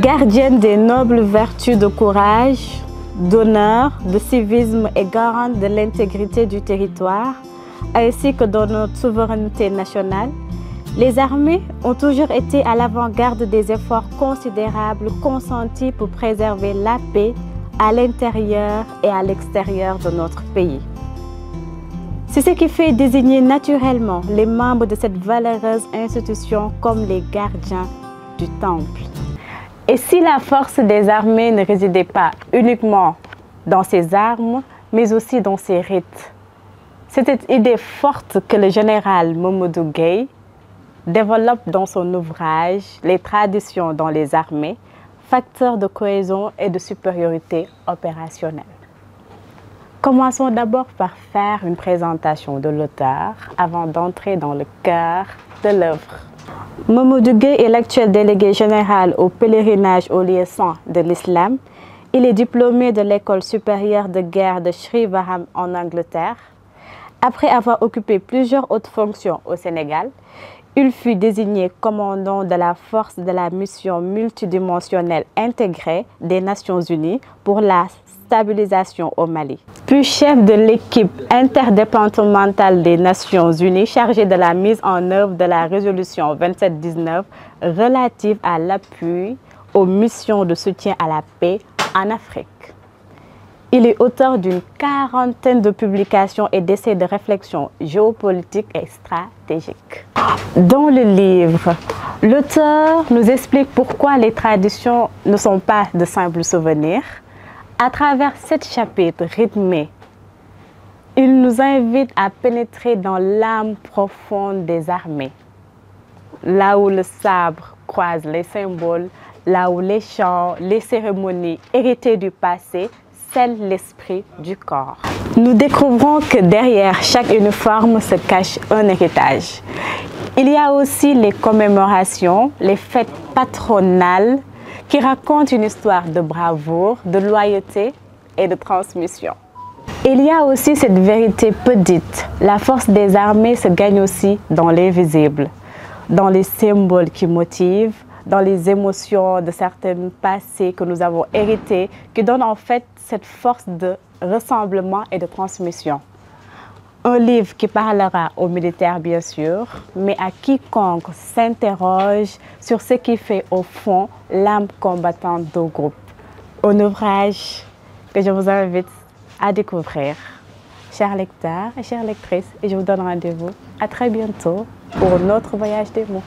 Gardienne des nobles vertus de courage, d'honneur, de civisme et garante de l'intégrité du territoire, ainsi que de notre souveraineté nationale, les armées ont toujours été à l'avant-garde des efforts considérables consentis pour préserver la paix à l'intérieur et à l'extérieur de notre pays. C'est ce qui fait désigner naturellement les membres de cette valeureuse institution comme les gardiens du temple. Et si la force des armées ne résidait pas uniquement dans ses armes, mais aussi dans ses rites, c'est cette idée forte que le général Mamadou Gueye développe dans son ouvrage « Les traditions dans les armées, facteurs de cohésion et de supériorité opérationnelle ». Commençons d'abord par faire une présentation de l'auteur avant d'entrer dans le cœur de l'œuvre. Mamadou Gueye est l'actuel délégué général au pèlerinage aux lieux saints de l'islam. Il est diplômé de l'école supérieure de guerre de Shrivaram en Angleterre. Après avoir occupé plusieurs hautes fonctions au Sénégal, il fut désigné commandant de la force de la mission multidimensionnelle intégrée des Nations Unies pour la stabilisation au Mali. Puis chef de l'équipe interdépartementale des Nations Unies chargée de la mise en œuvre de la résolution 2719 relative à l'appui aux missions de soutien à la paix en Afrique. Il est auteur d'une quarantaine de publications et d'essais de réflexion géopolitique et stratégique. Dans le livre, l'auteur nous explique pourquoi les traditions ne sont pas de simples souvenirs. À travers 7 chapitres rythmés, il nous invite à pénétrer dans l'âme profonde des armées, là où le sabre croise les symboles, là où les chants, les cérémonies héritées du passé scellent l'esprit du corps. Nous découvrons que derrière chaque uniforme se cache un héritage. Il y a aussi les commémorations, les fêtes patronales qui racontent une histoire de bravoure, de loyauté et de transmission. Il y a aussi cette vérité peu dite. La force des armées se gagne aussi dans l'invisible, dans les symboles qui motivent, dans les émotions de certains passés que nous avons hérités, qui donnent en fait cette force de rassemblement et de transmission. Un livre qui parlera aux militaires bien sûr, mais à quiconque s'interroge sur ce qui fait au fond l'âme combattante du groupe. Un ouvrage que je vous invite à découvrir. Chers lecteurs et chères lectrices, et je vous donne rendez-vous à très bientôt pour notre voyage des mots.